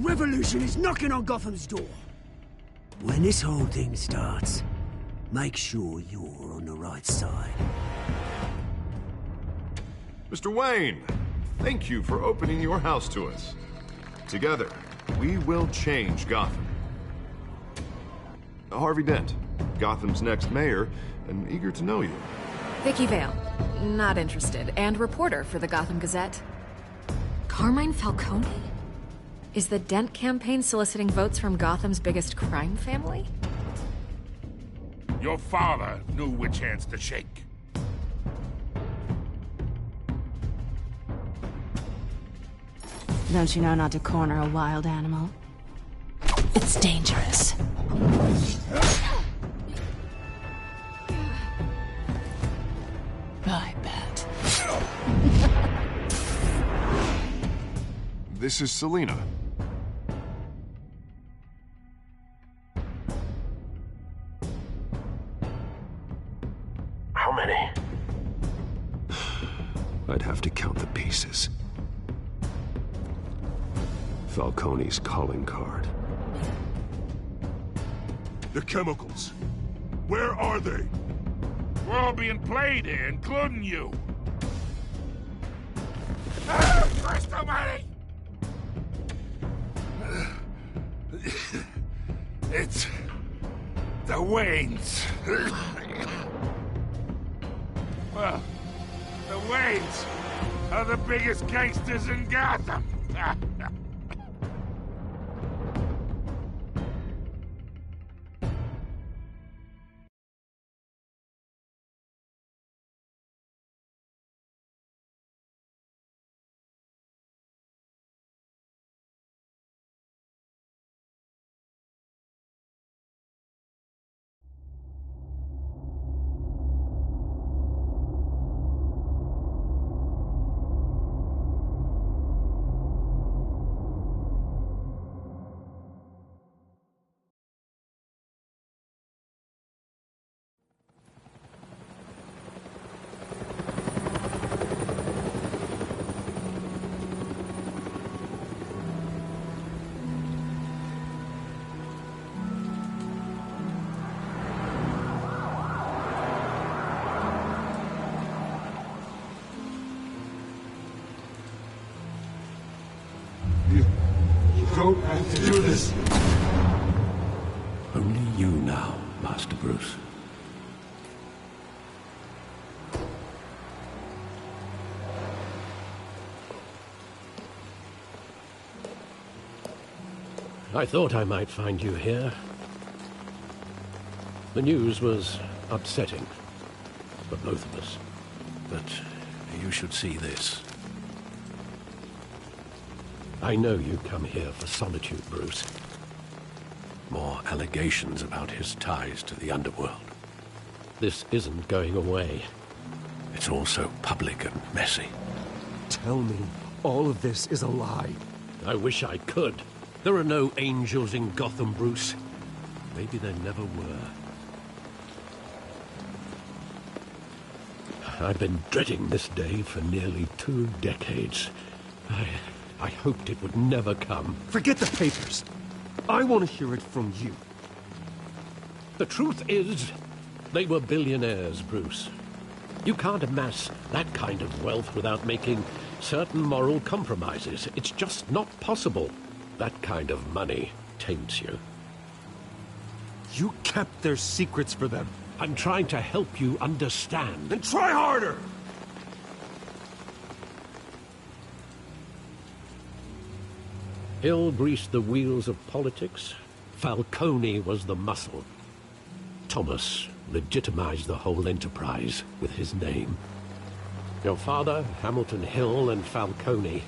revolution is knocking on Gotham's door. When this whole thing starts, make sure you're on the right side. Mr. Wayne, thank you for opening your house to us. Together, we will change Gotham. Harvey Dent, Gotham's next mayor, and eager to know you. Vicky Vale, not interested, and reporter for the Gotham Gazette. Carmine Falcone? Is the Dent campaign soliciting votes from Gotham's biggest crime family? Your father knew which hands to shake. Don't you know not to corner a wild animal? It's dangerous. I bet. This is Selina. How many? I'd have to count the pieces. Falcone's calling card. The chemicals. Where are they? We're all being played here, including you. Christ almighty! It's the Waynes. Well, the Waynes are the biggest gangsters in Gotham. Don't have to do this. Only you now, Master Bruce. I thought I might find you here. The news was upsetting for both of us. But you should see this. I know you come here for solitude, Bruce. More allegations about his ties to the underworld. This isn't going away. It's all so public and messy. Tell me, all of this is a lie. I wish I could. There are no angels in Gotham, Bruce. Maybe there never were. I've been dreading this day for nearly 2 decades. I hoped it would never come. Forget the papers. I want to hear it from you. The truth is, they were billionaires, Bruce. You can't amass that kind of wealth without making certain moral compromises. It's just not possible. That kind of money taints you. You kept their secrets for them. I'm trying to help you understand. Then try harder! Hill greased the wheels of politics. Falcone was the muscle. Thomas legitimized the whole enterprise with his name. Your father, Hamilton Hill, and Falcone,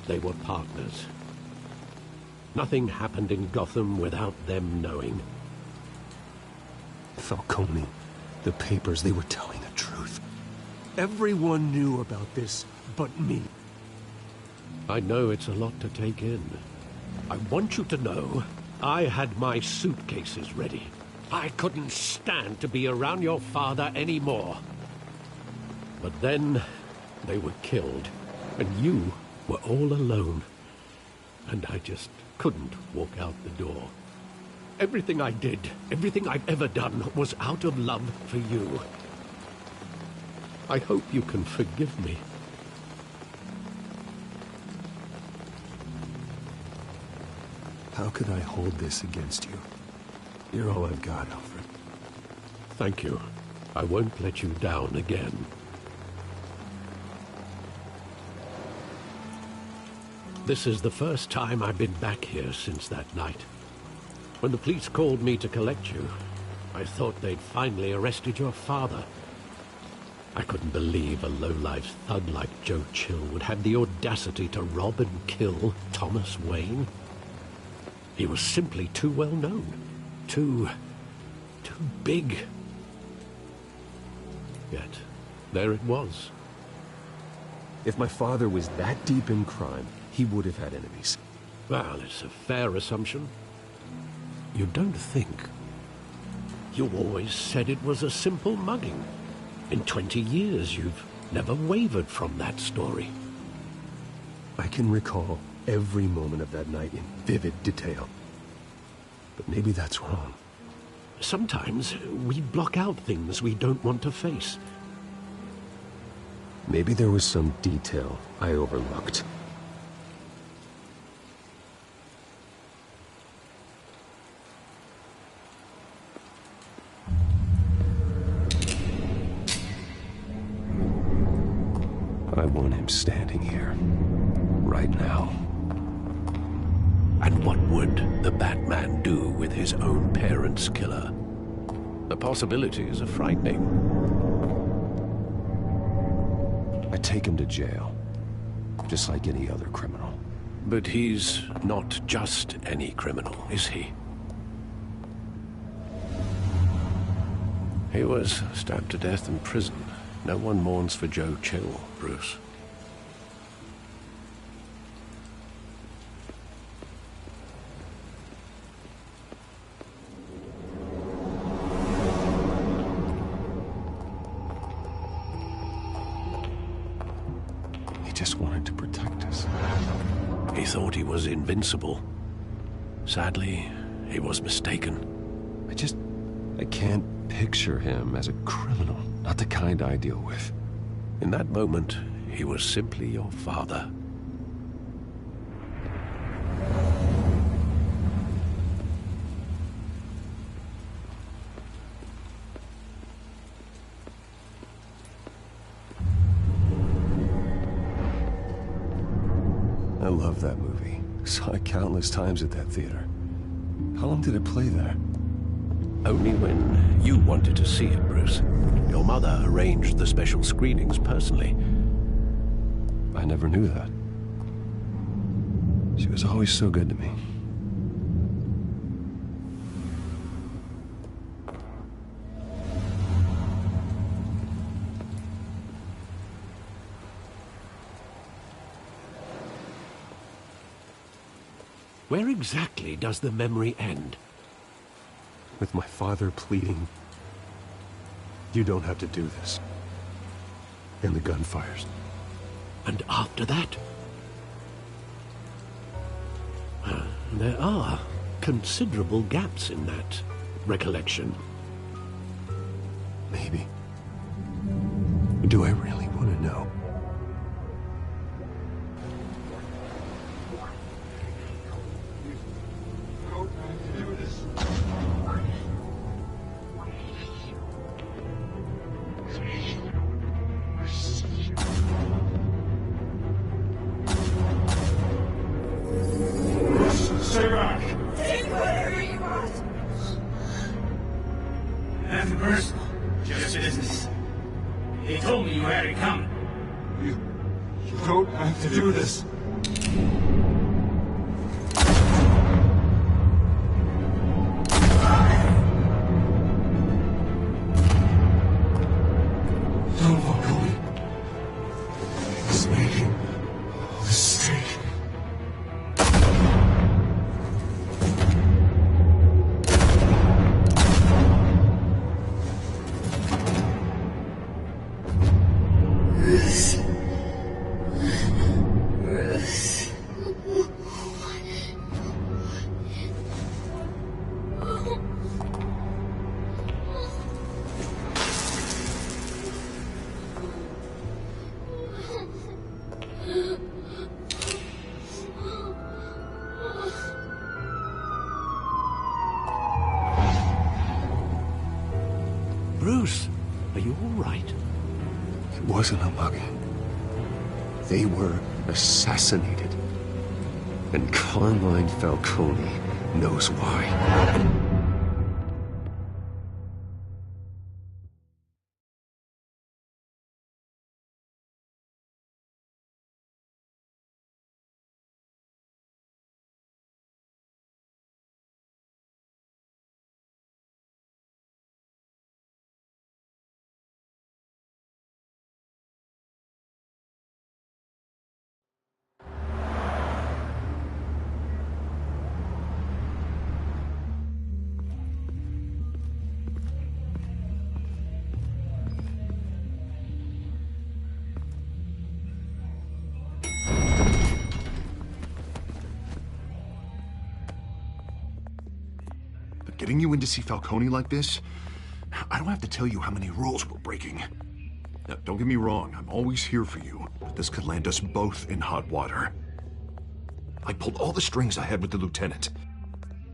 they were partners. Nothing happened in Gotham without them knowing. Falcone, the papers, they were telling the truth. Everyone knew about this but me. I know it's a lot to take in. I want you to know I had my suitcases ready. I couldn't stand to be around your father anymore. But then they were killed, and you were all alone. and I just couldn't walk out the door. Everything I did, everything I've ever done, was out of love for you. I hope you can forgive me. How could I hold this against you? You're all I've got, Alfred. Thank you. I won't let you down again. This is the first time I've been back here since that night. When the police called me to collect you, I thought they'd finally arrested your father. I couldn't believe a low-life thug like Joe Chill would have the audacity to rob and kill Thomas Wayne. He was simply too well known. Too big. Yet, there it was. If my father was that deep in crime, he would have had enemies. Well, it's a fair assumption. You don't think. You always said it was a simple mugging. In 20 years, you've never wavered from that story. I can recall every moment of that night in vivid detail. But maybe that's wrong. Sometimes we block out things we don't want to face. Maybe there was some detail I overlooked. I want him standing here, right now. And what would the Batman do with his own parents' killer? The possibilities are frightening. I take him to jail, just like any other criminal. But he's not just any criminal, is he? He was stabbed to death in prison. No one mourns for Joe Chill, Bruce. He just wanted to protect us. He thought he was invincible. Sadly, he was mistaken. I can't picture him as a criminal. Not the kind I deal with. In that moment, he was simply your father. I love that movie. Saw it countless times at that theater. How long did it play there? Only when you wanted to see it, Bruce. Your mother arranged the special screenings personally. I never knew that. She was always so good to me. Where exactly does the memory end? With my father pleading, "You don't have to do this." And the gun fires. And after that? There are considerable gaps in that recollection. Maybe. Do I really want to know? Stay back! Take whatever you want. Nothing personal, just business. He told me you had it coming. You don't have to do this. Don't walk away. He's making a mistake. Bruce. wasn't a mugging. They were assassinated. And Carmine Falcone knows why. Getting you in to see Falcone like this? I don't have to tell you how many rules we're breaking. Now, don't get me wrong, I'm always here for you, but this could land us both in hot water. I pulled all the strings I had with the lieutenant.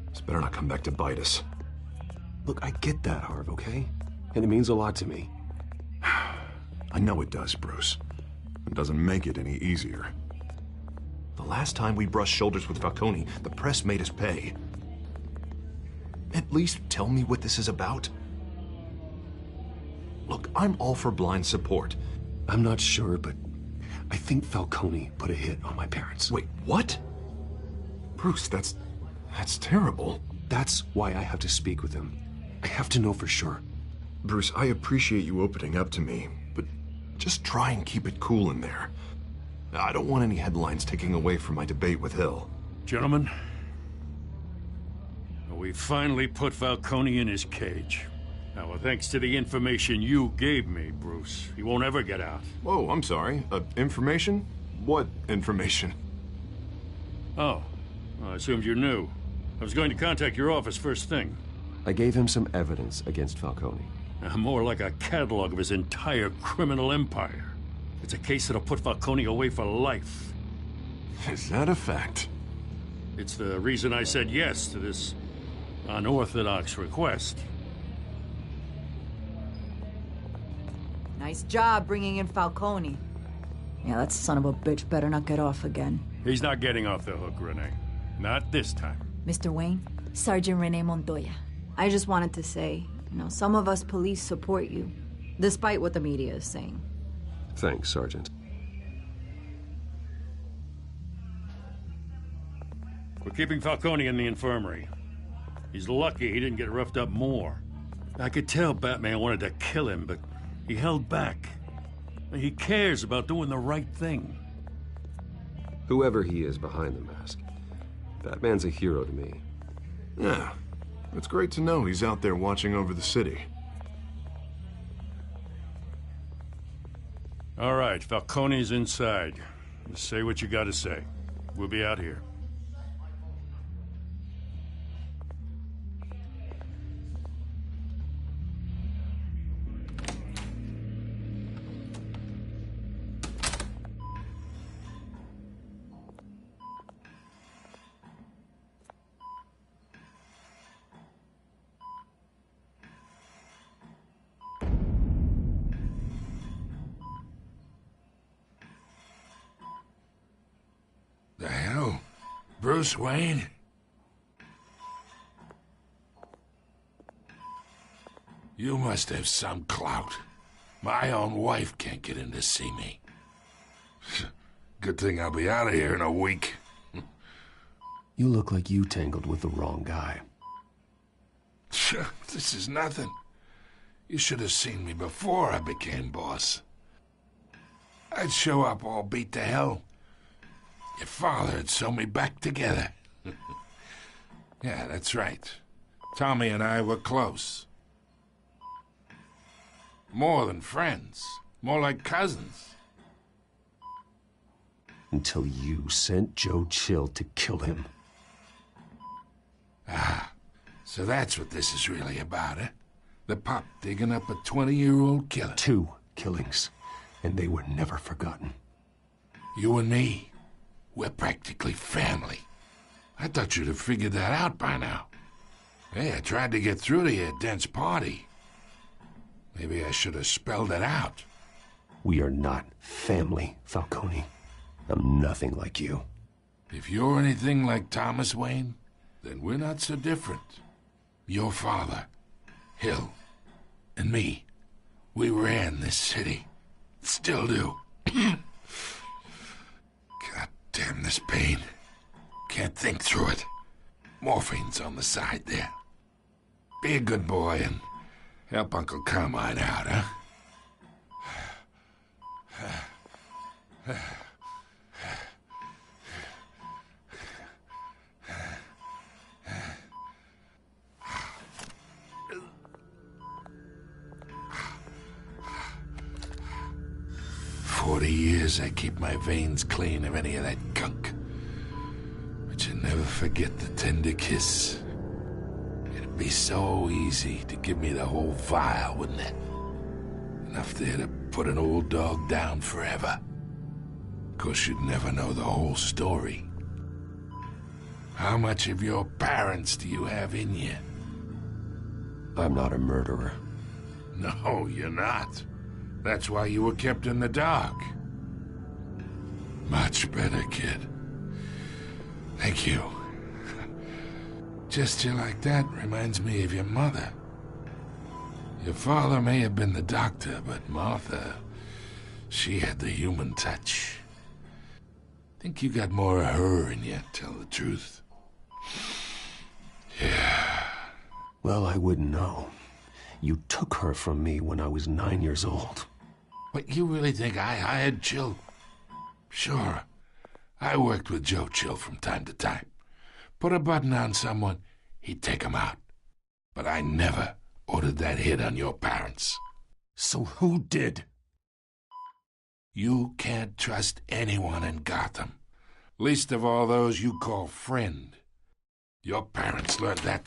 This better not come back to bite us. Look, I get that, Harv, okay? And it means a lot to me. I know it does, Bruce. It doesn't make it any easier. The last time we brushed shoulders with Falcone, the press made us pay. At least tell me what this is about. Look, I'm all for blind support. I'm not sure, but I think Falcone put a hit on my parents. Wait, what? Bruce, that's terrible. That's why I have to speak with him. I have to know for sure. Bruce, I appreciate you opening up to me, but just try and keep it cool in there. I don't want any headlines taking away from my debate with Hill. Gentlemen, we finally put Falcone in his cage. Now, thanks to the information you gave me, Bruce, he won't ever get out. Whoa, I'm sorry. Information? What information? Oh, I assumed you knew. I was going to contact your office first thing. I gave him some evidence against Falcone. More like a catalog of his entire criminal empire. It's a case that'll put Falcone away for life. Is that a fact? It's the reason I said yes to this unorthodox request. Nice job bringing in Falcone. Yeah, that son of a bitch better not get off again. He's not getting off the hook, Renee. Not this time. Mr. Wayne, Sergeant Renee Montoya. I just wanted to say, some of us police support you, despite what the media is saying. Thanks, Sergeant. We're keeping Falcone in the infirmary. He's lucky he didn't get roughed up more. I could tell Batman wanted to kill him, but he held back. He cares about doing the right thing. Whoever he is behind the mask, Batman's a hero to me. Yeah, it's great to know he's out there watching over the city. All right, Falcone's inside. Just say what you gotta say. We'll be out here. The hell? Bruce Wayne? You must have some clout. My own wife can't get in to see me. Good thing I'll be out of here in a week. You look like you tangled with the wrong guy. This is nothing. You should have seen me before I became boss. I'd show up all beat to hell. Your father had sewn me back together. Yeah, that's right. Tommy and I were close. More than friends. More like cousins. Until you sent Joe Chill to kill him. Ah, so that's what this is really about, eh? The pup digging up a 20-year-old killer. 2 killings, and they were never forgotten. You and me, we're practically family. I thought you'd have figured that out by now. Hey, I tried to get through to your dense party. Maybe I should have spelled it out. We are not family, Falcone. I'm nothing like you. If you're anything like Thomas Wayne, then we're not so different. Your father, Hill, and me, we ran this city. Still do. God damn this pain. Can't think through it. Morphine's on the side there. Be a good boy and help Uncle Carmine out, huh? 40 years I keep my veins clean of any of that gunk. But you never forget the tender kiss. It'd be so easy to give me the whole vial, wouldn't it? Enough there to put an old dog down forever. Of course, you'd never know the whole story. How much of your parents do you have in you? I'm not a murderer. No, you're not. That's why you were kept in the dark. Much better, kid. Thank you. Gesture like that reminds me of your mother. Your father may have been the doctor, but Martha, she had the human touch. Think you got more of her in you, tell the truth. Yeah. Well, I wouldn't know. You took her from me when I was 9 years old. What, you really think I hired Chill? Sure. I worked with Joe Chill from time to time. Put a button on someone, he'd take him out. But I never ordered that hit on your parents. So who did? You can't trust anyone in Gotham. Least of all those you call friend. Your parents learned that.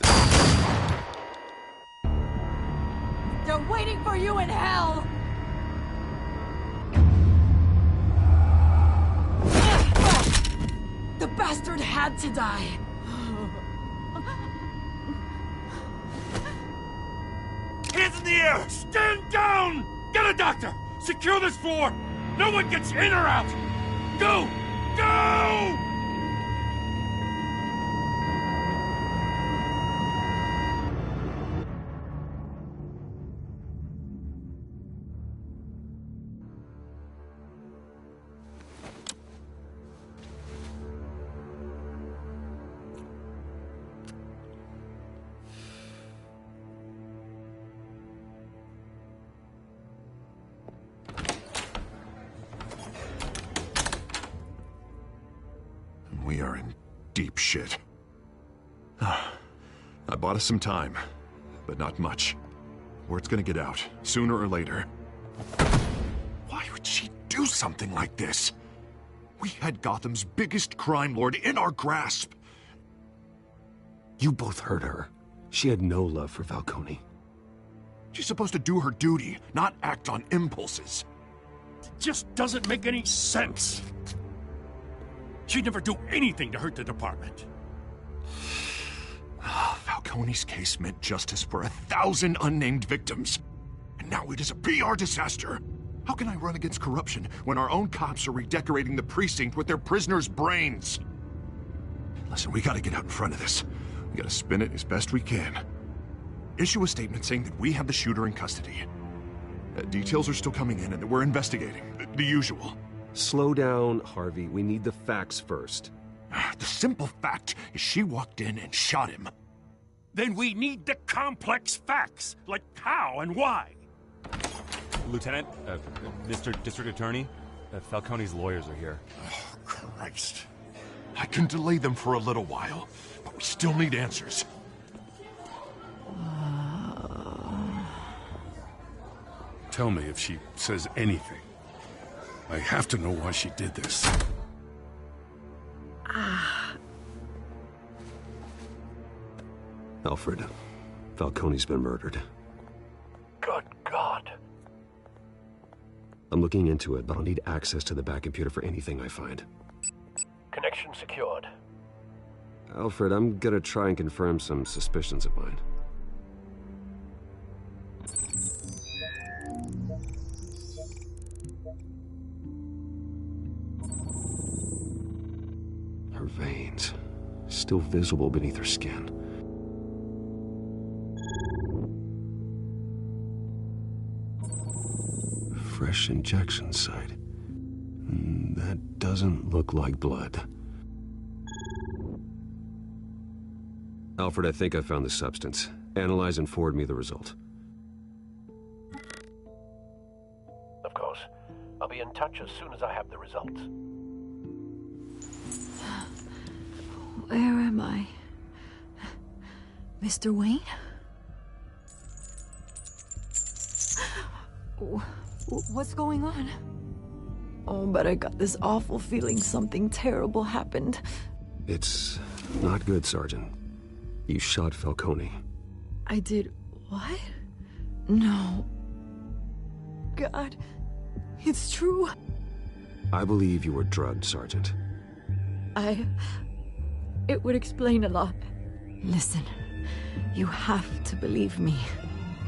They're waiting for you in hell! The bastard had to die. Hands in the air! Stand down! Get a doctor! Secure this floor! No one gets in or out! Go! Go! We are in deep shit. I bought us some time, but not much. Word's gonna get out, sooner or later. Why would she do something like this? We had Gotham's biggest crime lord in our grasp. You both hurt her. She had no love for Falcone. She's supposed to do her duty, not act on impulses. It just doesn't make any sense. She'd never do anything to hurt the department. Falcone's case meant justice for 1,000 unnamed victims. And now it is a PR disaster. How can I run against corruption when our own cops are redecorating the precinct with their prisoners' brains? Listen, we gotta get out in front of this. We gotta spin it as best we can. Issue a statement saying that we have the shooter in custody. Details are still coming in and that we're investigating. The usual. Slow down, Harvey. We need the facts first. The simple fact is she walked in and shot him. Then we need the complex facts, like how and why. Lieutenant, Mr. District Attorney, Falcone's lawyers are here. Oh, Christ. I can delay them for a little while, but we still need answers. Tell me if she says anything. I have to know why she did this. Alfred, Falcone's been murdered. Good God. I'm looking into it, but I'll need access to the back computer for anything I find. Connection secured. Alfred, I'm gonna try and confirm some suspicions of mine. Her veins, still visible beneath her skin. Fresh injection site. That doesn't look like blood. Alfred, I think I found the substance. Analyze and forward me the result. Of course. I'll be in touch as soon as I have the results. Where am I? Mr. Wayne? What's going on? Oh, but I got this awful feeling something terrible happened. It's not good, Sergeant. You shot Falcone. I did what? No. God, it's true. I believe you were drugged, Sergeant. It would explain a lot. Listen, you have to believe me.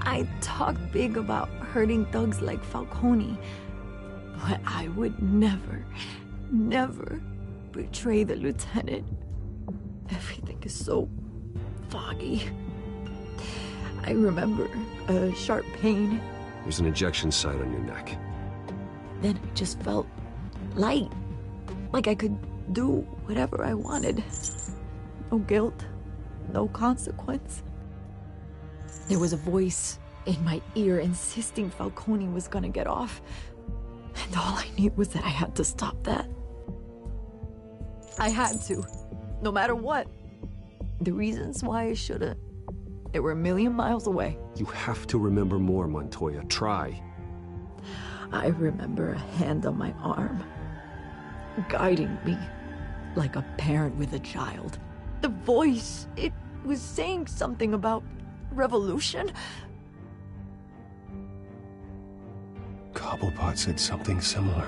I talk big about hurting thugs like Falcone, but I would never, never betray the lieutenant. Everything is so foggy. I remember a sharp pain. There's an injection site on your neck. Then I just felt light, like I could do whatever I wanted. No guilt, no consequence. There was a voice in my ear insisting Falcone was gonna get off. And all I knew was that I had to stop that. I had to, no matter what. The reasons why I should've, they were a million miles away. You have to remember more, Montoya. Try. I remember a hand on my arm, guiding me like a parent with a child. The voice, it was saying something about revolution. Cobblepot said something similar.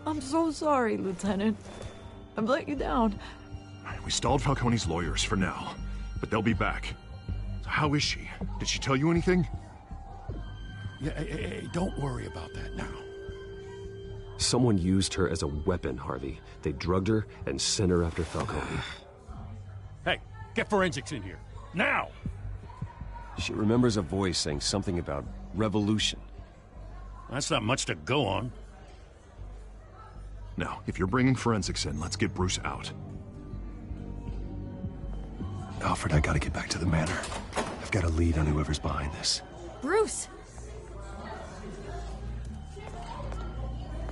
I'm so sorry, Lieutenant. I've let you down. We stalled Falcone's lawyers for now, but they'll be back. So how is she? Did she tell you anything? Yeah, hey, don't worry about that now. Someone used her as a weapon, Harvey. They drugged her and sent her after Falcone. Hey, get forensics in here. Now! She remembers a voice saying something about revolution. That's not much to go on. Now, if you're bringing forensics in, let's get Bruce out. Alfred, I gotta get back to the manor. I've got a lead on whoever's behind this. Bruce!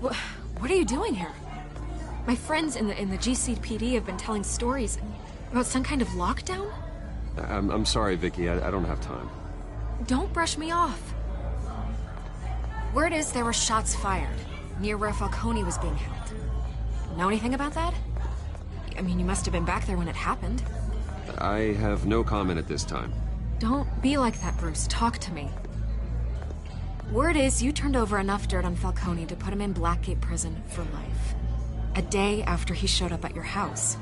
What are you doing here? My friends in the GCPD have been telling stories about some kind of lockdown? I'm sorry, Vicky. I don't have time. Don't brush me off. Word is there were shots fired near where Falcone was being held. Know anything about that? I mean, you must have been back there when it happened. I have no comment at this time. Don't be like that, Bruce. Talk to me. Word is you turned over enough dirt on Falcone to put him in Blackgate Prison for life. A day after he showed up at your house.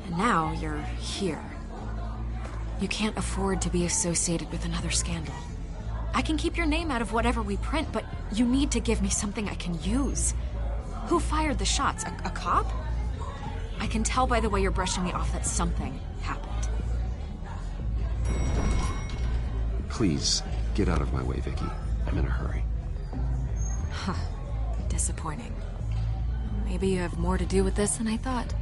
And now you're here. You can't afford to be associated with another scandal. I can keep your name out of whatever we print, but you need to give me something I can use. Who fired the shots? A cop? I can tell by the way you're brushing me off that something happened. Please, get out of my way, Vicky. I'm in a hurry. Huh. Disappointing. Maybe you have more to do with this than I thought.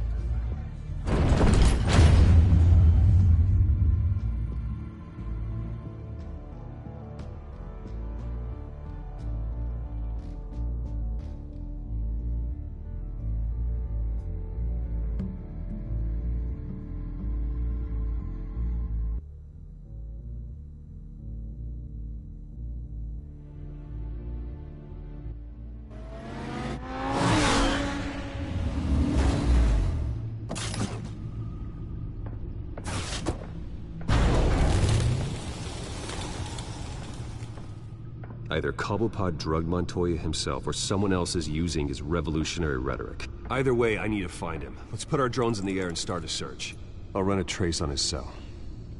Either Cobblepot drugged Montoya himself, or someone else is using his revolutionary rhetoric. Either way, I need to find him. Let's put our drones in the air and start a search. I'll run a trace on his cell.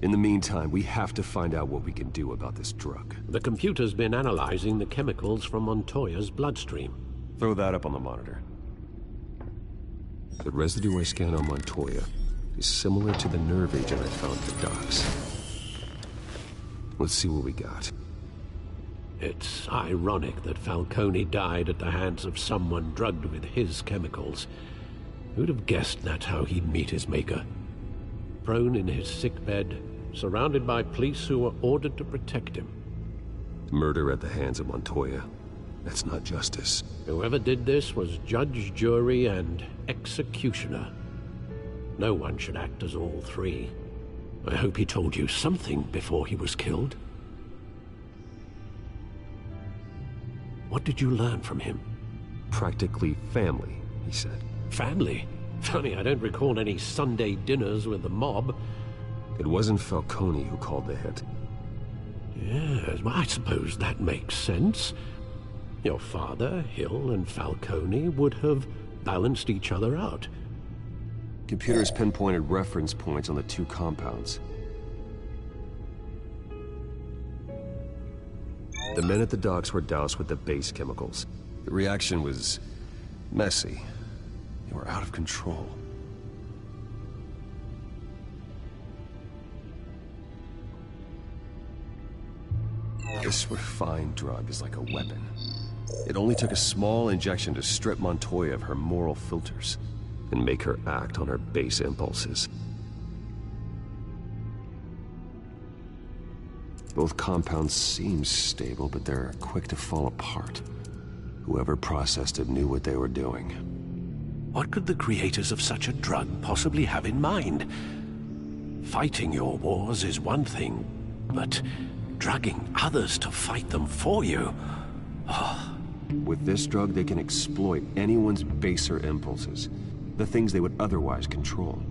In the meantime, we have to find out what we can do about this drug. The computer's been analyzing the chemicals from Montoya's bloodstream. Throw that up on the monitor. The residue I scanned on Montoya is similar to the nerve agent I found at the docks. Let's see what we got. It's ironic that Falcone died at the hands of someone drugged with his chemicals. Who'd have guessed that's how he'd meet his maker? Prone in his sickbed, surrounded by police who were ordered to protect him. Murder at the hands of Montoya. That's not justice. Whoever did this was judge, jury, and executioner. No one should act as all three. I hope he told you something before he was killed. What did you learn from him? Practically family, he said. Family? Funny, I don't recall any Sunday dinners with the mob. It wasn't Falcone who called the hit. Yes, well, I suppose that makes sense. Your father, Hill, and Falcone would have balanced each other out. Computers pinpointed reference points on the two compounds. The men at the docks were doused with the base chemicals. The reaction was messy. They were out of control. This refined drug is like a weapon. It only took a small injection to strip Montoya of her moral filters and make her act on her base impulses. Both compounds seem stable, but they're quick to fall apart. Whoever processed it knew what they were doing. What could the creators of such a drug possibly have in mind? Fighting your wars is one thing, but drugging others to fight them for you? Oh. With this drug, they can exploit anyone's baser impulses, the things they would otherwise control.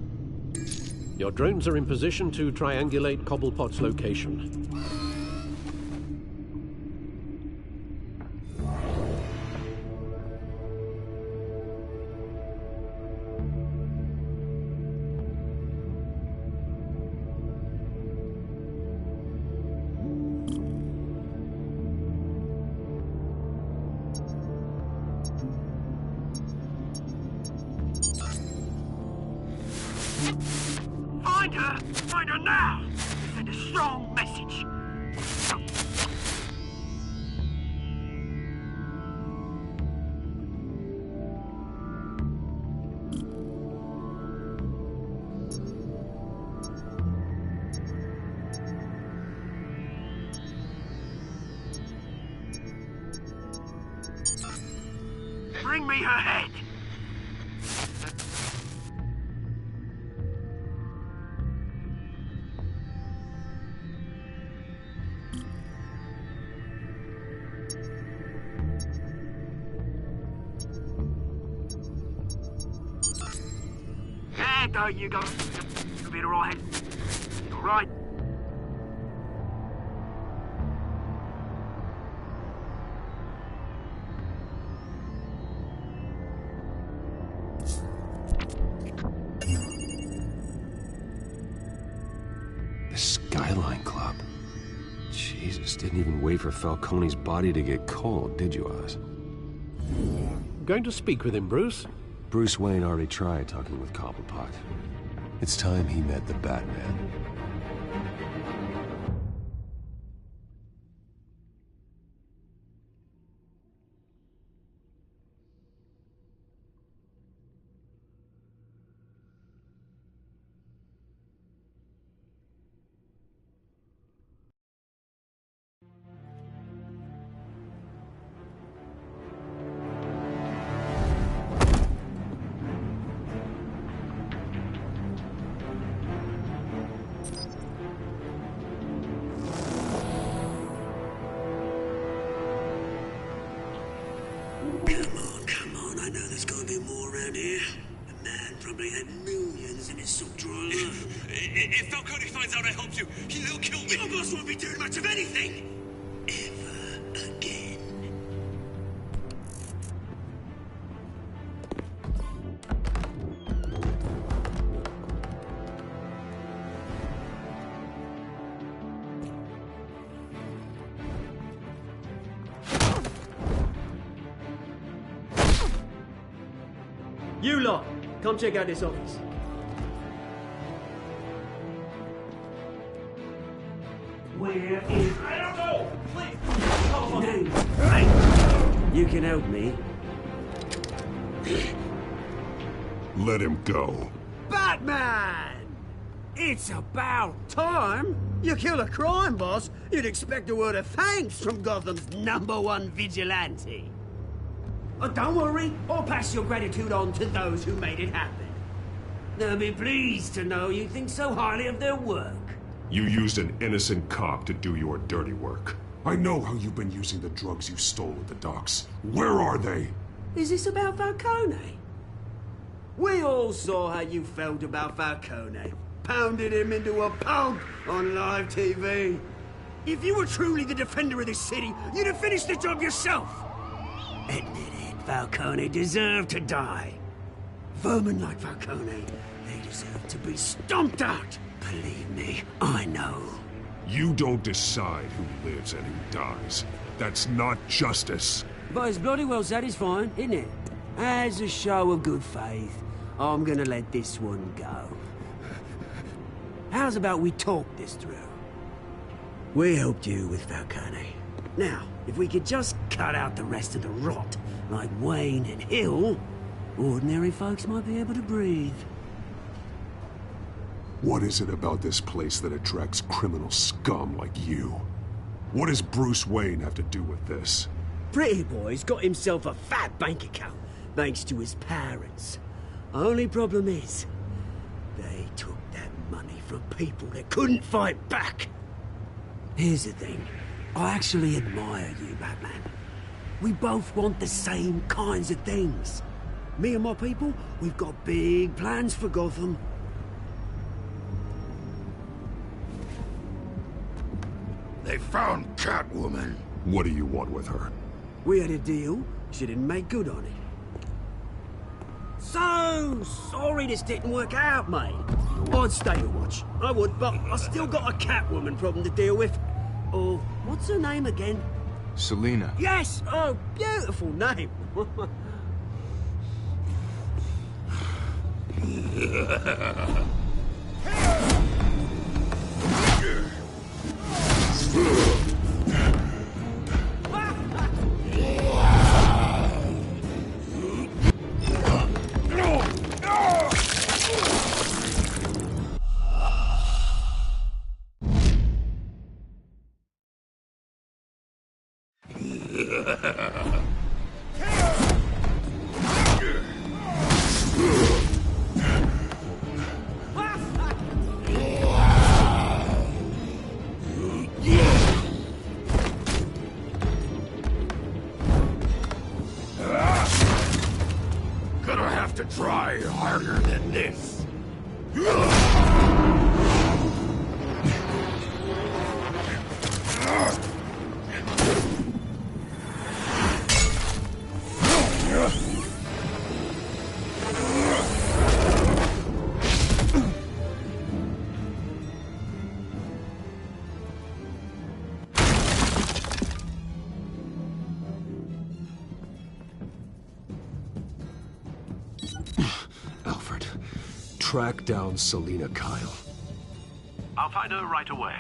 Your drones are in position to triangulate Cobblepot's location. Find her! Find her now! Send a strong message. Bring me her head! There you go. You'll be alright. Alright. The Skyline Club. Jesus, didn't even wait for Falcone's body to get cold, did you, Oz? Going to speak with him, Bruce? Bruce Wayne already tried talking with Cobblepot. It's time he met the Batman. Come on, I know there's gotta be more around here. The man probably had millions in his salt drawer. If Falcone finds out I helped you, he'll kill me. Your boss won't be doing much of anything. Ever again. You lot, come check out this office. Where is... I don't know! Please! You can help me. Let him go. Batman! It's about time. You kill a crime boss, you'd expect a word of thanks from Gotham's #1 vigilante. Oh, don't worry, I'll pass your gratitude on to those who made it happen. They'll be pleased to know you think so highly of their work. You used an innocent cop to do your dirty work. I know how you've been using the drugs you stole at the docks. Where are they? Is this about Falcone? We all saw how you felt about Falcone. Pounded him into a pulp on live TV. If you were truly the defender of this city, you'd have finished the job yourself. Admit it, Falcone deserved to die. Vermin like Falcone, they deserve to be stomped out. Believe me, I know. You don't decide who lives and who dies. That's not justice. But it's bloody well satisfying, isn't it? As a show of good faith, I'm gonna let this one go. How's about we talk this through? We helped you with Falcone. Now, if we could just cut out the rest of the rot, like Wayne and Hill, ordinary folks might be able to breathe. What is it about this place that attracts criminal scum like you? What does Bruce Wayne have to do with this? Pretty Boy's got himself a fat bank account, thanks to his parents. Only problem is, they took that money from people that couldn't fight back. Here's the thing. I actually admire you, Batman. We both want the same kinds of things. Me and my people, we've got big plans for Gotham. They found Catwoman. What do you want with her? We had a deal. She didn't make good on it. So sorry this didn't work out, mate. I'd stay to watch. I would, but I still got a Catwoman problem to deal with. Oh, what's her name again? Selina. Yes! Oh, beautiful name. Gonna have to try harder than this. Alfred, track down Selina Kyle. I'll find her right away.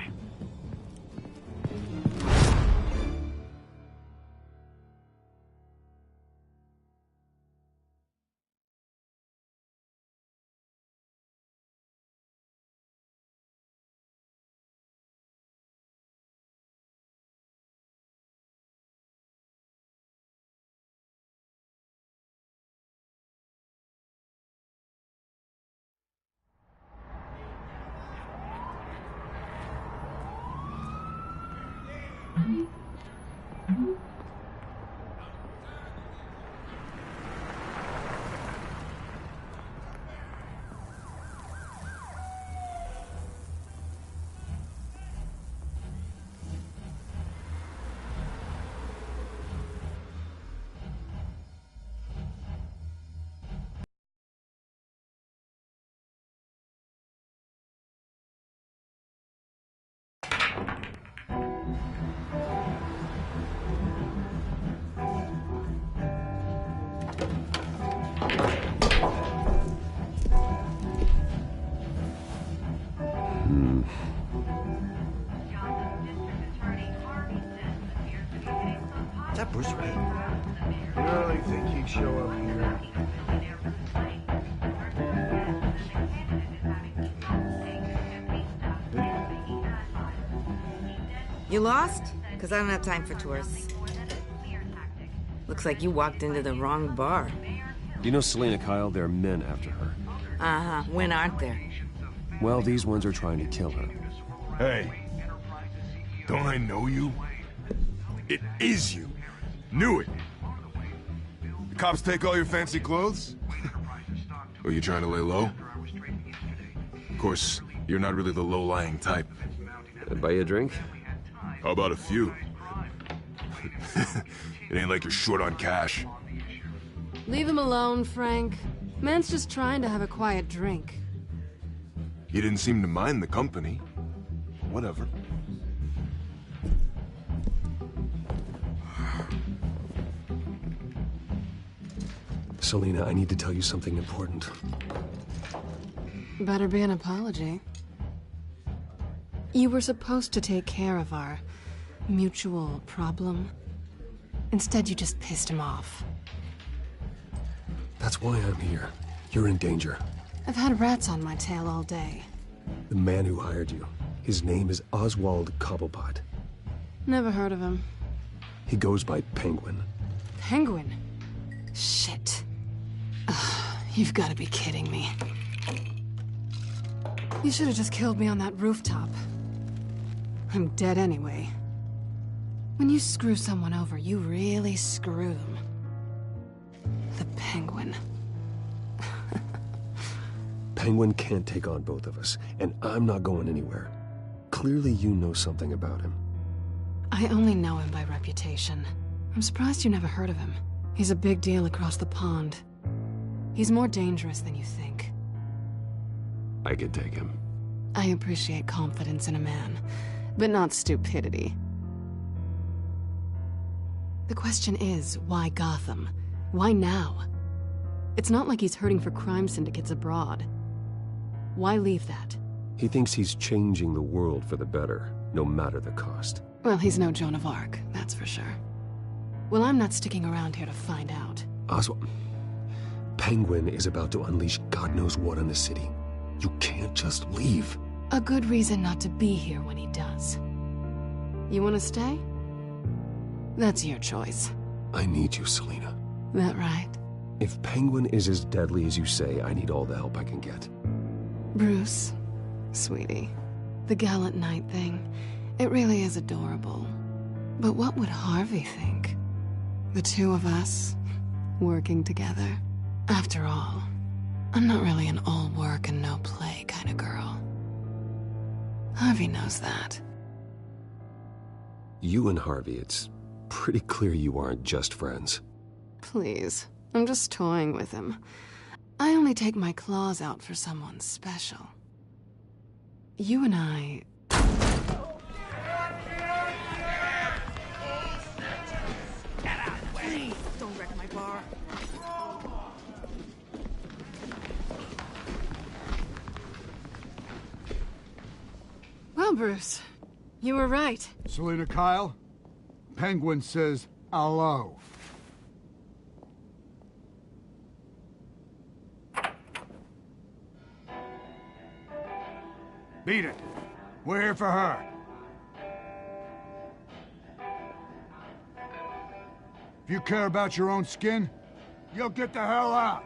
Is that Bruce Wayne? Really think he'd show up here? You lost? Because I don't have time for tourists. Looks like you walked into the wrong bar. You know Selena Kyle? There are men after her. Uh-huh. When aren't there? Well, these ones are trying to kill her. Hey, don't I know you? It is you. Knew it. The cops take all your fancy clothes? Or you trying to lay low? Of course, you're not really the low-lying type. Buy you a drink? How about a few? It ain't like you're short on cash. Leave him alone, Frank. Man's just trying to have a quiet drink. You didn't seem to mind the company. Whatever. Selena, I need to tell you something important. Better be an apology. You were supposed to take care of our mutual problem. Instead, you just pissed him off. That's why I'm here. You're in danger. I've had rats on my tail all day. The man who hired you, his name is Oswald Cobblepot. Never heard of him. He goes by Penguin. Penguin? Shit. Ugh, you've got to be kidding me. You should have just killed me on that rooftop. I'm dead anyway. When you screw someone over, you really screw them. The Penguin. Penguin can't take on both of us, and I'm not going anywhere. Clearly you know something about him. I only know him by reputation. I'm surprised you never heard of him. He's a big deal across the pond. He's more dangerous than you think. I could take him. I appreciate confidence in a man, but not stupidity. The question is, why Gotham? Why now? It's not like he's hurting for crime syndicates abroad. Why leave that? He thinks he's changing the world for the better, no matter the cost. Well, he's no Joan of Arc, that's for sure. Well, I'm not sticking around here to find out. Oswald, Penguin is about to unleash God knows what on the city. You can't just leave. A good reason not to be here when he does. You want to stay? That's your choice. I need you, Selena. That right? If Penguin is as deadly as you say, I need all the help I can get. Bruce, sweetie, the gallant knight thing, it really is adorable. But what would Harvey think? The two of us, working together. After all, I'm not really an all work and no play kind of girl. Harvey knows that. You and Harvey, it's pretty clear you aren't just friends. Please, I'm just toying with him. I only take my claws out for someone special. You and I... Please, don't wreck my bar. Well, Bruce, you were right. Selena Kyle, Penguin says hello. Beat it. We're here for her. If you care about your own skin, you'll get the hell out.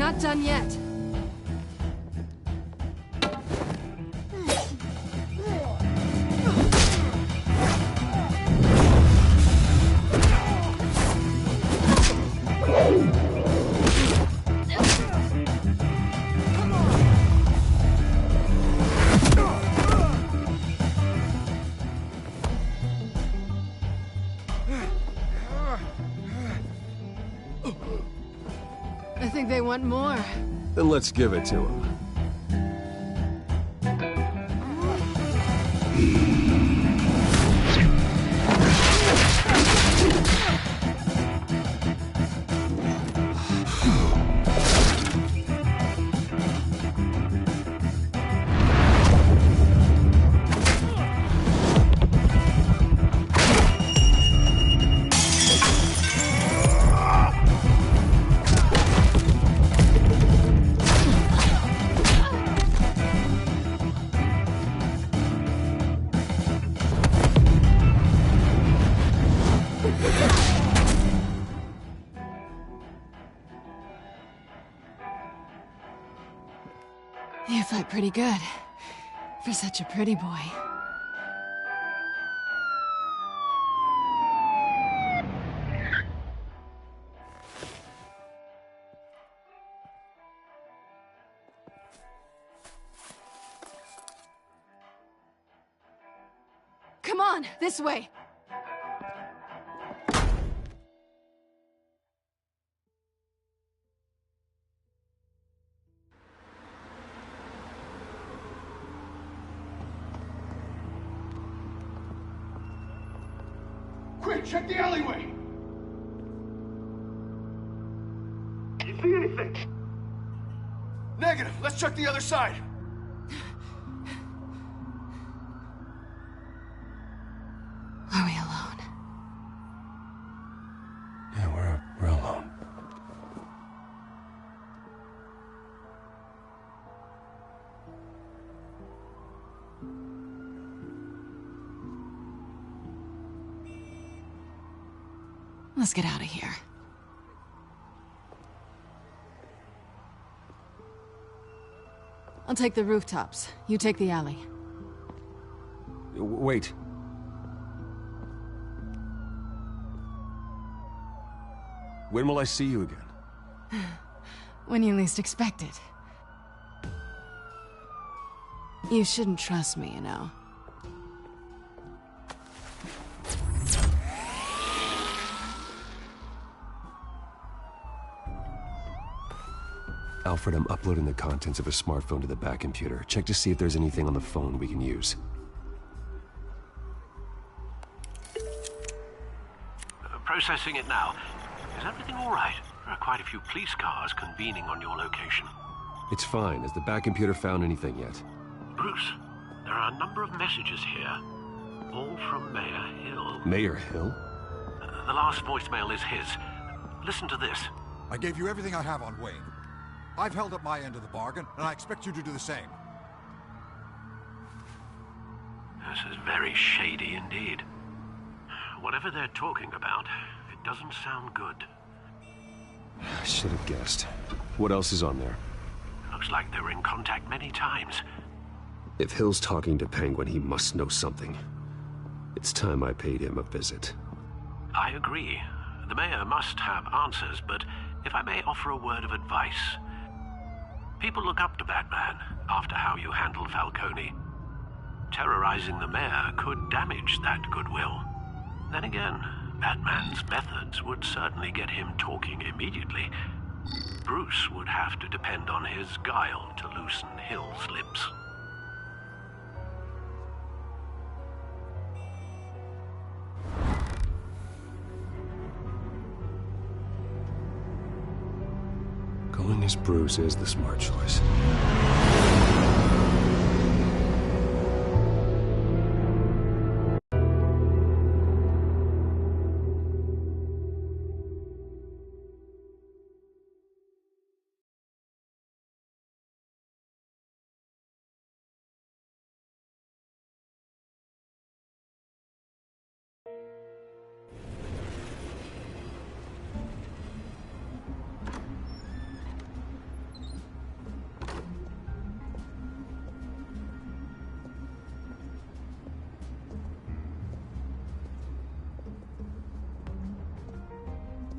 not done yet. I think they want more. Then let's give it to him. You fight pretty good. For such a pretty boy. Come on, this way. Quick, check the alleyway! You see anything? Negative. Let's check the other side. Are we alone? Yeah, we're alone. Let's get out of here. I'll take the rooftops. You take the alley. Wait. When will I see you again? When you least expect it. You shouldn't trust me, you know. Alfred, I'm uploading the contents of a smartphone to the back computer. Check to see if there's anything on the phone we can use. Processing it now. Is everything all right? There are quite a few police cars convening on your location. It's fine. Has the back computer found anything yet? Bruce, there are a number of messages here. All from Mayor Hill. Mayor Hill? The last voicemail is his. Listen to this. I gave you everything I have on Wayne. I've held up my end of the bargain, and I expect you to do the same. This is very shady indeed. Whatever they're talking about, it doesn't sound good. I should have guessed. What else is on there? Looks like they were in contact many times. If Hill's talking to Penguin, he must know something. It's time I paid him a visit. I agree. The mayor must have answers, but if I may offer a word of advice. People look up to Batman after how you handled Falcone. Terrorizing the mayor could damage that goodwill. Then again, Batman's methods would certainly get him talking immediately. Bruce would have to depend on his guile to loosen Hill's lips. Going as Bruce is the smart choice.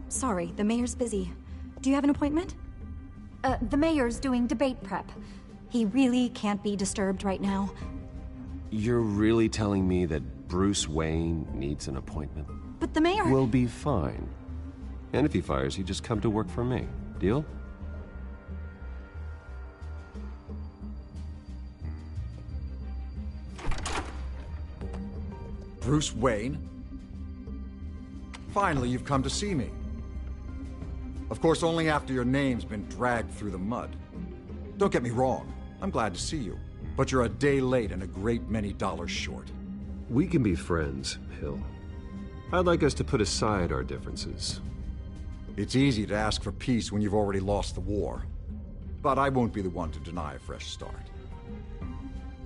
Sorry, the mayor's busy. Do you have an appointment? The mayor's doing debate prep. He really can't be disturbed right now. You're really telling me that Bruce Wayne needs an appointment? But the mayor... Will be fine. And if he fires you, just come to work for me. Deal? Bruce Wayne? Finally, you've come to see me. Of course, only after your name's been dragged through the mud. Don't get me wrong, I'm glad to see you. But you're a day late and a great many dollars short. We can be friends, Hill. I'd like us to put aside our differences. It's easy to ask for peace when you've already lost the war. But I won't be the one to deny a fresh start.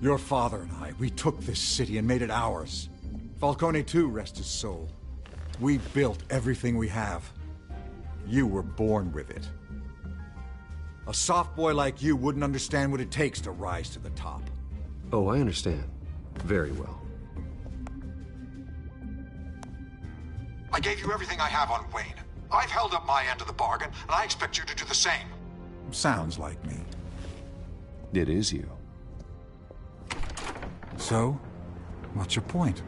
Your father and I, we took this city and made it ours. Falcone too, rest his soul. We built everything we have. You were born with it. A soft boy like you wouldn't understand what it takes to rise to the top. Oh, I understand. Very well. I gave you everything I have on Wayne. I've held up my end of the bargain, and I expect you to do the same. Sounds like me. It is you. So, what's your point?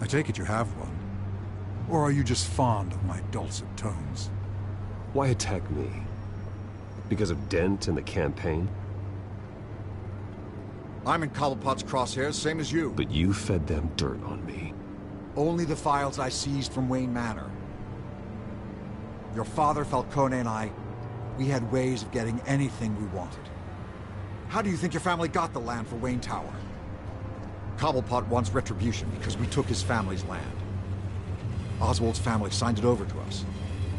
I take it you have one. Or are you just fond of my dulcet tones? Why attack me? Because of Dent and the campaign? I'm in Cobblepot's crosshairs, same as you. But you fed them dirt on me. Only the files I seized from Wayne Manor. Your father, Falcone, and I, we had ways of getting anything we wanted. How do you think your family got the land for Wayne Tower? Cobblepot wants retribution because we took his family's land. Oswald's family signed it over to us,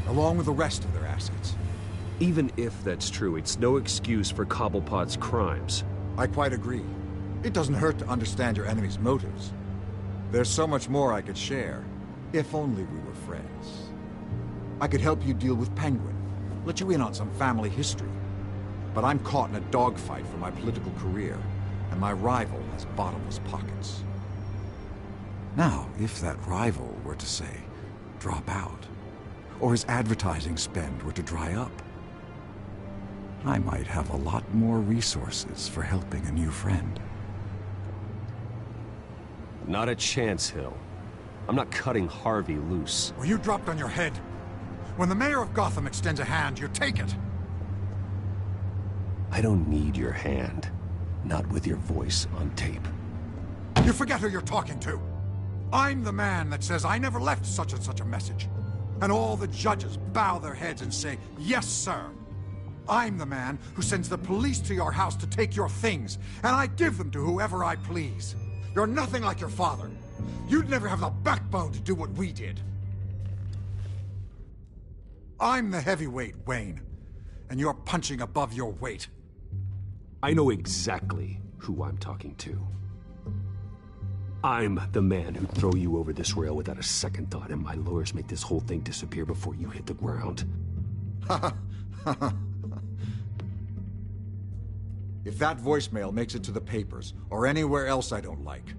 along with the rest of their assets. Even if that's true, it's no excuse for Cobblepot's crimes. I quite agree. It doesn't hurt to understand your enemy's motives. There's so much more I could share, if only we were friends. I could help you deal with Penguin, let you in on some family history. But I'm caught in a dogfight for my political career, and my rival has bottomless pockets. Now, if that rival were to say, drop out, or his advertising spend were to dry up, I might have a lot more resources for helping a new friend. Not a chance, Hill. I'm not cutting Harvey loose. Well, you dropped on your head. When the mayor of Gotham extends a hand, you take it. I don't need your hand. Not with your voice on tape. You forget who you're talking to. I'm the man that says I never left such and such a message. And all the judges bow their heads and say, yes, sir. I'm the man who sends the police to your house to take your things, and I give them to whoever I please. You're nothing like your father. You'd never have the backbone to do what we did. I'm the heavyweight, Wayne, and you're punching above your weight. I know exactly who I'm talking to. I'm the man who'd throw you over this rail without a second thought, and my lawyers make this whole thing disappear before you hit the ground. If that voicemail makes it to the papers, or anywhere else I don't like,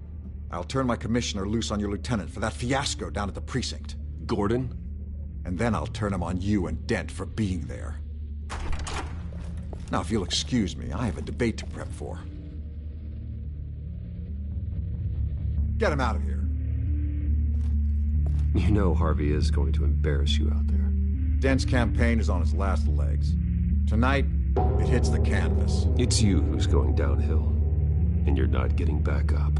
I'll turn my commissioner loose on your lieutenant for that fiasco down at the precinct. Gordon? And then I'll turn him on you and Dent for being there. Now, if you'll excuse me, I have a debate to prep for. Get him out of here. You know Harvey is going to embarrass you out there. Dent's campaign is on its last legs. Tonight, it hits the canvas. It's you who's going downhill, and you're not getting back up.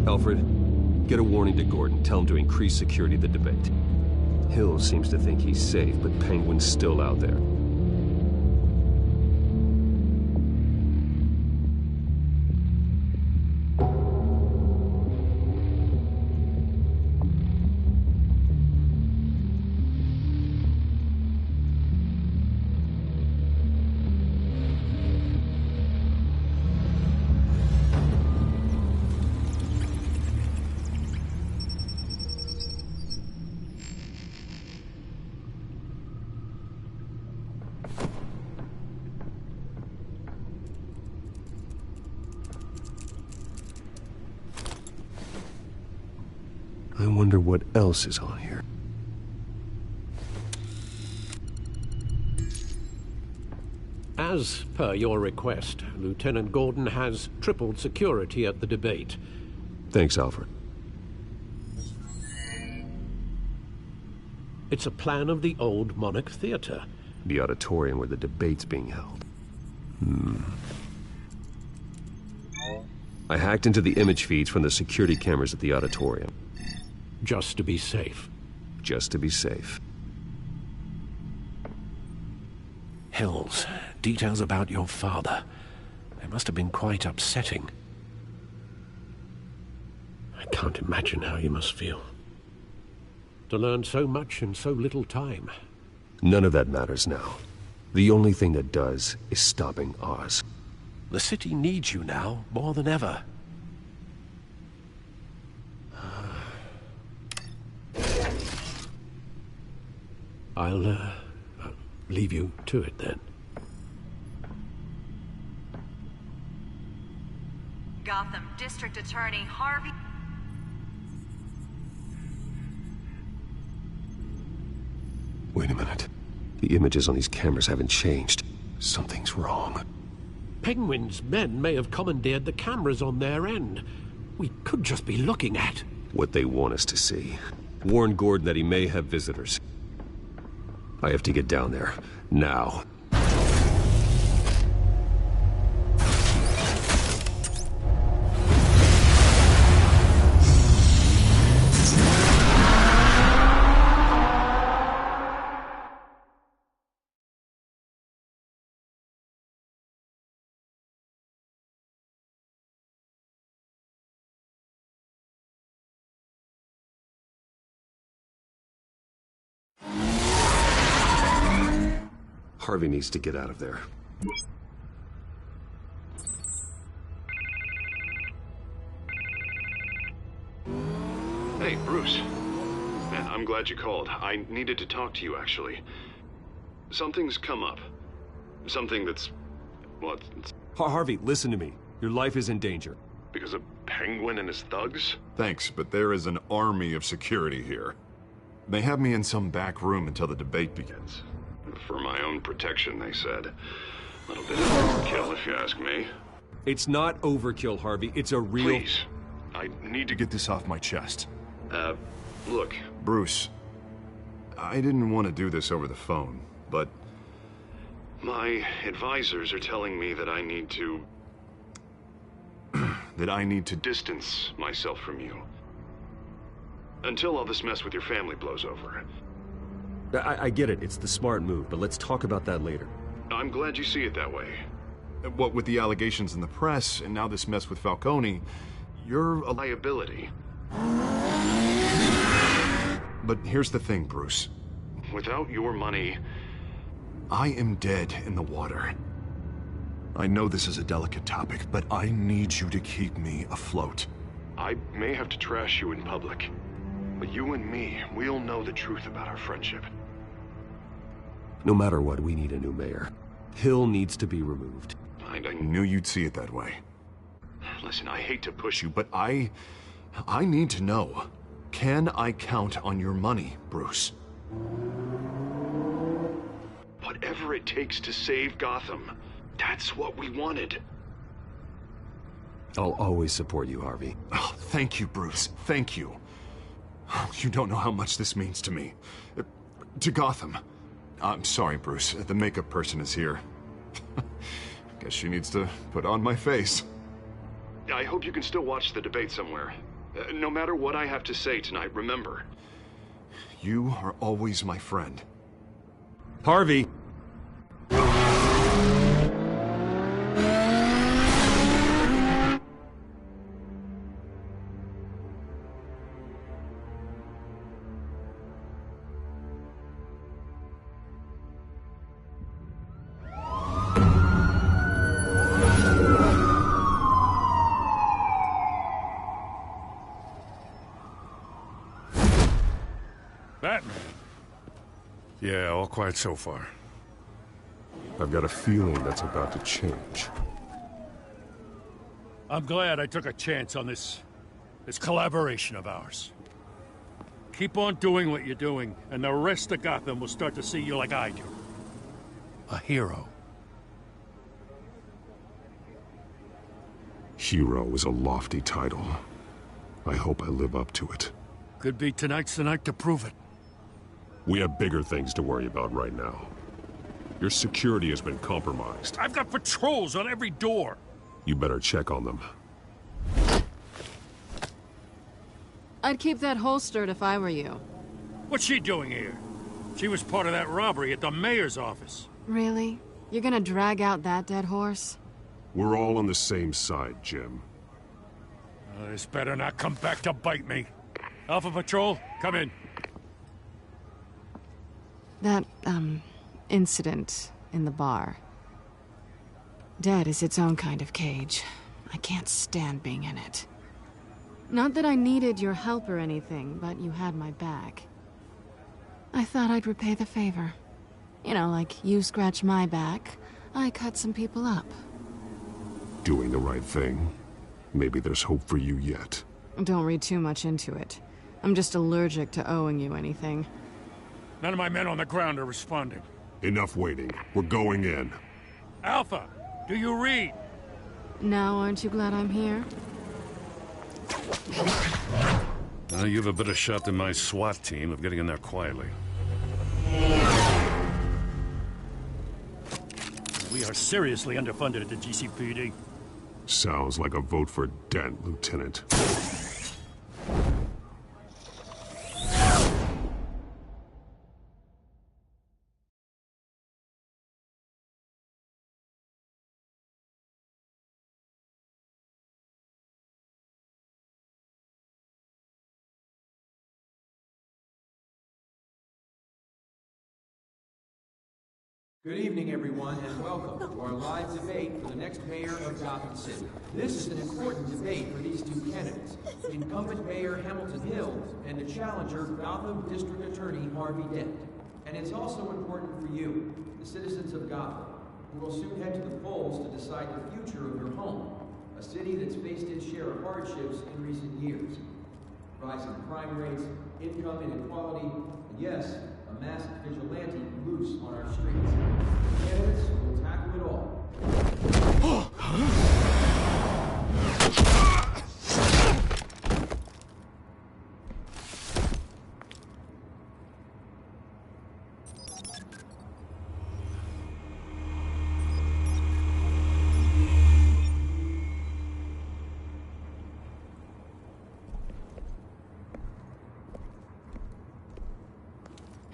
Alfred, get a warning to Gordon. Tell him to increase security of the debate. Hill seems to think he's safe, but Penguin's still out there. wonder what else is on here. As per your request, Lieutenant Gordon has tripled security at the debate. Thanks, Alfred. It's a plan of the old Monarch Theater. The auditorium where the debate's being held. I hacked into the image feeds from the security cameras at the auditorium. Just to be safe. Just to be safe. Hills, details about your father. They must have been quite upsetting. I can't imagine how you must feel. To learn so much in so little time. None of that matters now. The only thing that does is stopping Oz. The city needs you now, more than ever. I'll leave you to it then. Gotham District Attorney Harvey... Wait a minute. The images on these cameras haven't changed. Something's wrong. Penguin's men may have commandeered the cameras on their end. We could just be looking at... what they want us to see. Warn Gordon that he may have visitors. I have to get down there. Now. Harvey needs to get out of there. Hey, Bruce. Man, I'm glad you called. I needed to talk to you, actually. Something's come up. Something that's... well, it's... Harvey, listen to me. Your life is in danger. Because of Penguin and his thugs? Thanks, but there is an army of security here. They have me in some back room until the debate begins. For my own protection, they said. A little bit of overkill, if you ask me. It's not overkill, Harvey. It's a real... Please. I need to Get this off my chest. Look. Bruce, I didn't want to do this over the phone, but... my advisors are telling me that I need to... that I need to distance myself from you. Until all this mess with your family blows over. I get it. It's the smart move, but let's talk about that later. I'm glad you see it that way. What with the allegations in the press, and now this mess with Falcone, you're a liability. But here's the thing, Bruce. Without your money... I am dead in the water. I know this is a delicate topic, but I need you to keep me afloat. I may have to trash you in public, but you and me, we'll know the truth about our friendship. No matter what, we need a new mayor. Hill needs to be removed. I knew you'd see it that way. Listen, I hate to push you, but I need to know. Can I count on your money, Bruce? Whatever it takes to save Gotham. That's what we wanted. I'll always support you, Harvey. Oh, thank you, Bruce. Thank you. You don't know how much this means to me. To Gotham. I'm sorry, Bruce. The makeup person is here. Guess she needs to put on my face. I hope you can still watch the debate somewhere. No matter what I have to say tonight, remember. You are always my friend. Harvey! Batman. Yeah, all quiet so far. I've got a feeling that's about to change. I'm glad I took a chance on this collaboration of ours. Keep on doing what you're doing, and the rest of Gotham will start to see you like I do. A hero. Hero is a lofty title. I hope I live up to it. Could be tonight's the night to prove it. We have bigger things to worry about right now. Your security has been compromised. I've got patrols on every door. You better check on them. I'd keep that holstered if I were you. What's she doing here? She was part of that robbery at the mayor's office. Really? You're gonna drag out that dead horse? We're all on the same side, Jim. This better not come back to bite me. Alpha Patrol, come in. That, incident in the bar. Dead is its own kind of cage. I can't stand being in it. Not that I needed your help or anything, but you had my back. I thought I'd repay the favor. You know, like you scratch my back, I cut some people up. Doing the right thing. Maybe there's hope for you yet. Don't read too much into it. I'm just allergic to owing you anything. None of my men on the ground are responding. Enough waiting. We're going in. Alpha, do you read? Now, aren't you glad I'm here? You have a better shot than my SWAT team of getting in there quietly. We are seriously underfunded at the GCPD. Sounds like a vote for Dent, Lieutenant. Good evening, everyone, and welcome to our live debate for the next mayor of Gotham City. This is an important debate for these two candidates, incumbent Mayor Hamilton Hill and the challenger, Gotham District Attorney Harvey Dent. And it's also important for you, the citizens of Gotham, who will soon head to the polls to decide the future of your home, a city that's faced its share of hardships in recent years. Rising crime rates, income inequality, and yes, a masked vigilante loose on our streets. The candidates will tackle it all.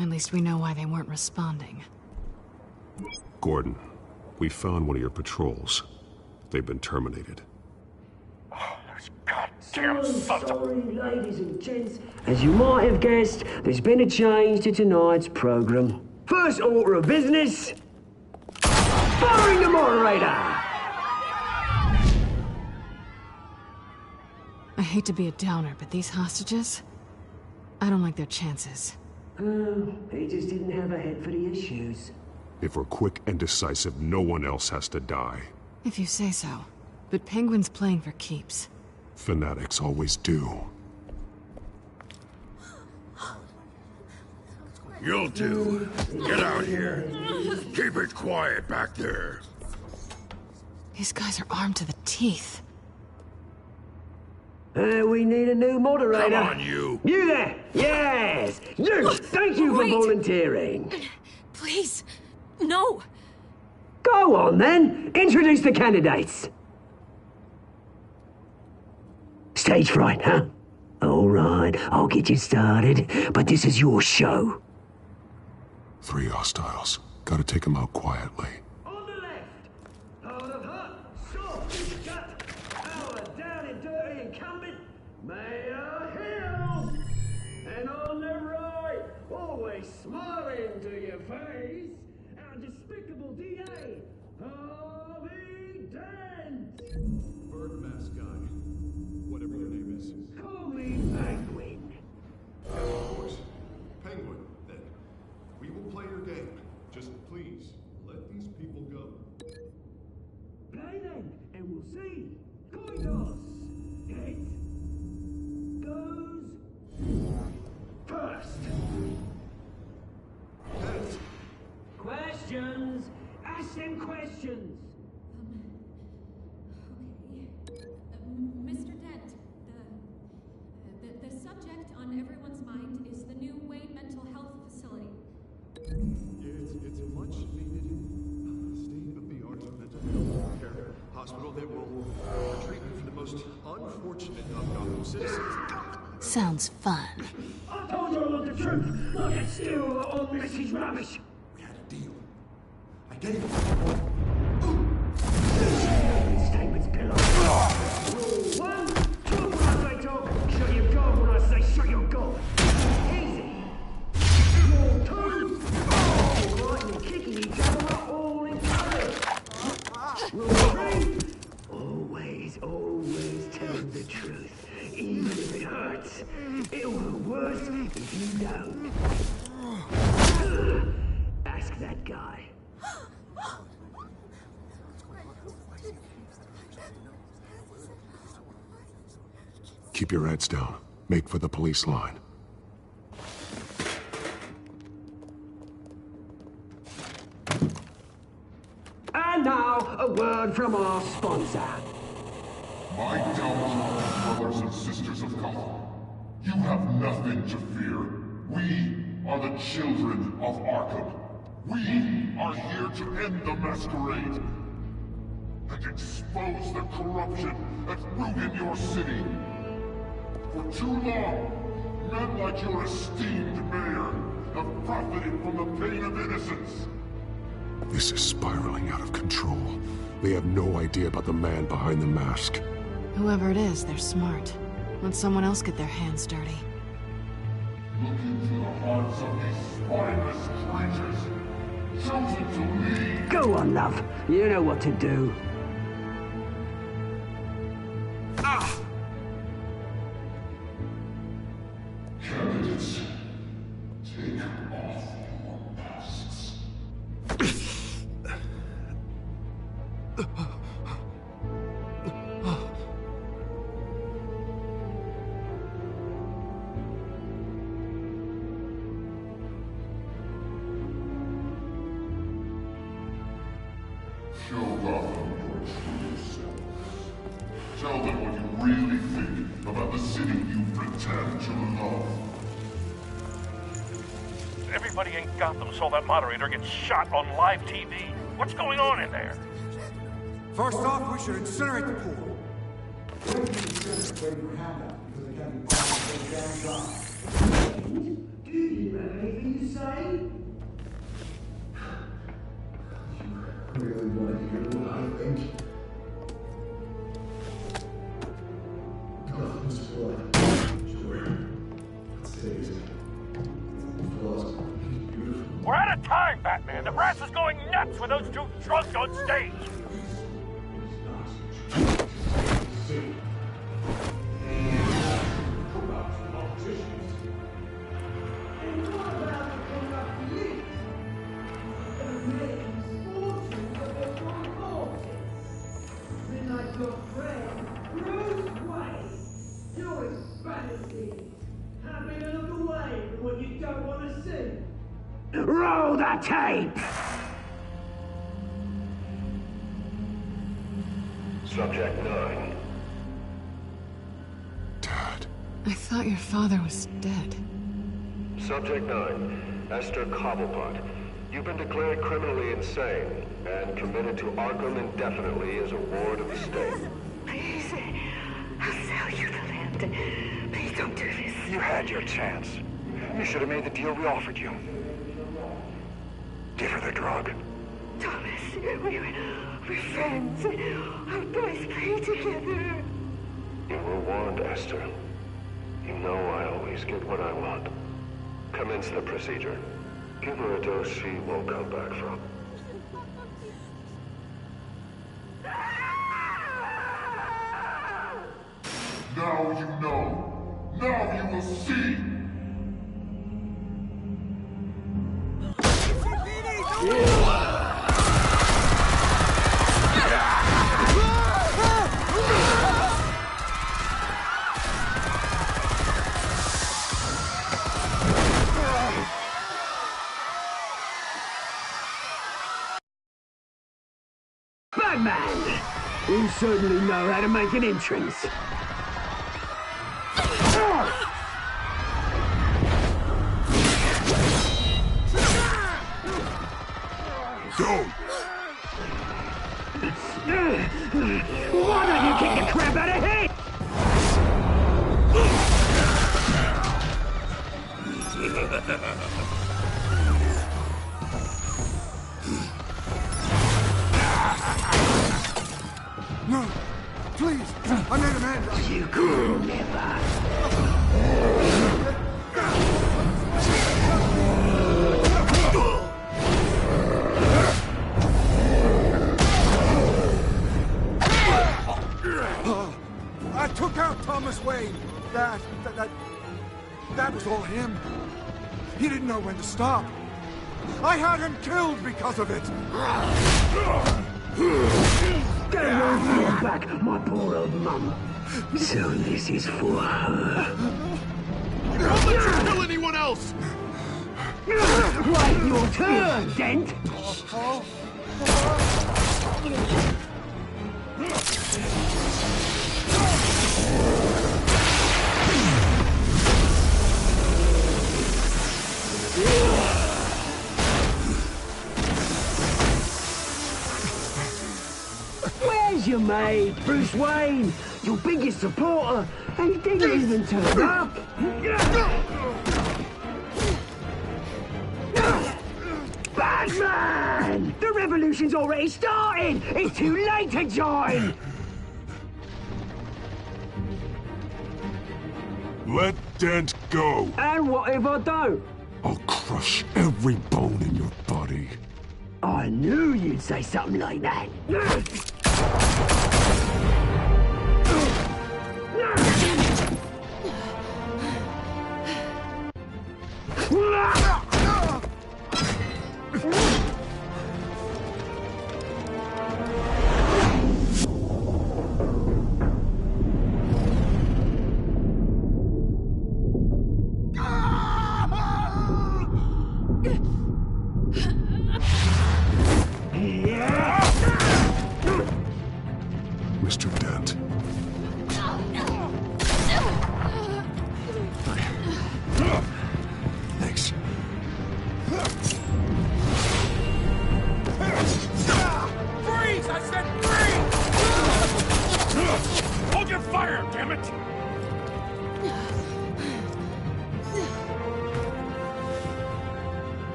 At least we know why they weren't responding. Gordon, we found one of your patrols. They've been terminated. Damn sorry, ladies and gents. As you might have guessed, there's been a change to tonight's program. First order of business, firing the moderator! I hate to be a downer, but these hostages, I don't like their chances. He just didn't have a head for the issues. If we're quick and decisive, no one else has to die. If you say so. But Penguin's playing for keeps. Fanatics always do. You'll do. Get out here. Keep it quiet back there. These guys are armed to the teeth. We need a new moderator. Come on, you. You there! Yes! You! Thank you for volunteering. Please, no. Go on, then. Introduce the candidates. Stage fright, huh? All right, I'll get you started, but this is your show. 3 hostiles. Gotta take them out quietly. On the left, hard of hot, soft and shut, our down and dirty incumbent, Mayor Hill. And on the right, always smiling to your face, our despicable DA, Harvey Dent. Bird mask guy. Whatever your name is. Call me Penguin. Of course. Penguin, then. We will play your game. Just please, let these people go. Play then, and we'll see. Coin toss. Heads. Goes. questions! Ask them questions! Mr. Dent, the subject on everyone's mind is the new Wayne Mental Health Facility. It's a much needed state-of-the-art mental health care hospital that will treatment for the most unfortunate of Gotham citizens. Sounds fun. I told you all the truth! Look at still all this is rubbish! We had a deal. I gave you Statement's pillow. Rule 1, talk when I say talk, shut your gob when I say shut your gob. Easy. Rule 2, right, you're kicking each other up all in colours. Rule 3, always tell them the truth, even if it hurts. It'll hurt worse if you don't. Ask that guy. Keep your heads down. Make for the police line. And now, a word from our sponsor. My TellTale brothers and sisters of Gotham, you have nothing to fear. We are the children of Arkham. We are here to end the masquerade and expose the corruption that ruined your city. For too long, men like your esteemed mayor have profited from the pain of innocence. This is spiraling out of control. They have no idea about the man behind the mask. Whoever it is, they're smart. Let someone else get their hands dirty. Look into the hearts of these spineless creatures, chosen to lead. Go on, love. You know what to do. Candidates, take off your masks. Show Gotham your true selves. Tell them what you really think about the city you pretend to love. Everybody in Gotham saw that moderator get shot on live TV. What's going on in there? First off, we should incinerate the pool. Do you have anything to say? Really want to hear what I think? Gotham's blood. Sure. Stays. We're out of time, Batman. The brass is going nuts with those two drunks on stage. Roll the tape! Subject 9. I thought your father was dead. Subject 9, Esther Cobblepot. You've been declared criminally insane and committed to Arkham indefinitely as a ward of the state. Please, I'll sell you the land. Please don't do this. You had your chance. You should have made the deal we offered you. Give her the drug. Thomas, we're friends. Our boys play together. You were warned, Esther. You know I always get what I want. Commence the procedure. Give her a dose she won't come back from. Now you know. Now you will see. Batman! You certainly know how to make an entrance. Don't! Why don't you kick the crap out of him? No! Please! I made a man! You could never. I took out Thomas Wayne. That was all him. He didn't know when to stop. I had him killed because of it. Get away from your back, my poor old mum. So this is for her. Don't let you kill anyone else! Right, your turn, Dent. Where's your mate, Bruce Wayne? Your biggest supporter, and he didn't even turn up. Batman! The revolution's already started! It's too late to join! Let Dent go! And what if I don't? I'll crush every bone in your body. I knew you'd say something like that. Mr. Dent. Thanks. Freeze! I said freeze! Hold your fire, damn it!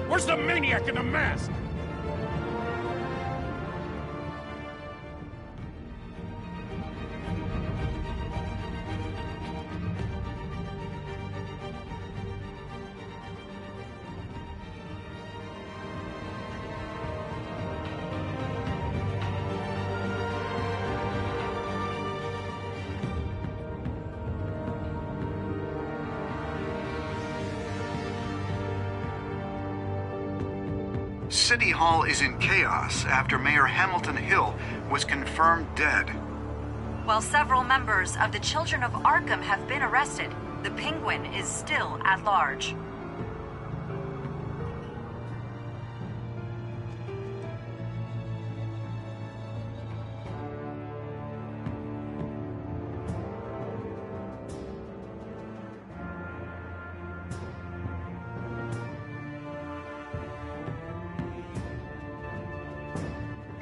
Where's the maniac in the mask? City Hall is in chaos after Mayor Hamilton Hill was confirmed dead. While several members of the Children of Arkham have been arrested, the Penguin is still at large.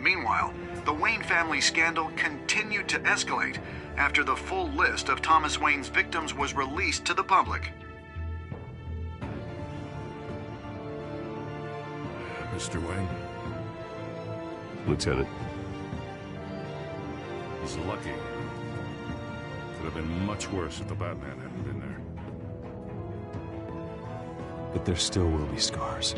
Meanwhile, the Wayne family scandal continued to escalate after the full list of Thomas Wayne's victims was released to the public. Mr. Wayne? Lieutenant. He's lucky. Could have been much worse if the Batman hadn't been there. But there still will be scars.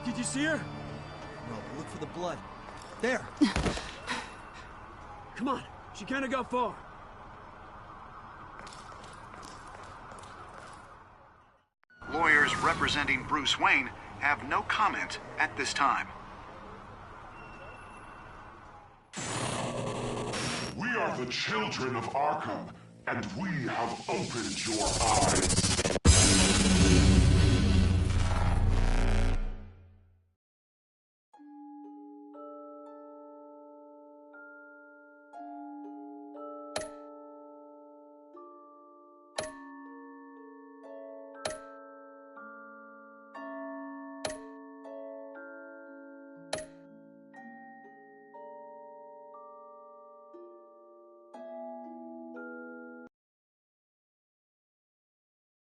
Did you see her? No, look for the blood. There! Come on, she can't go far. Lawyers representing Bruce Wayne have no comment at this time. are the children of Arkham, and we have opened your eyes.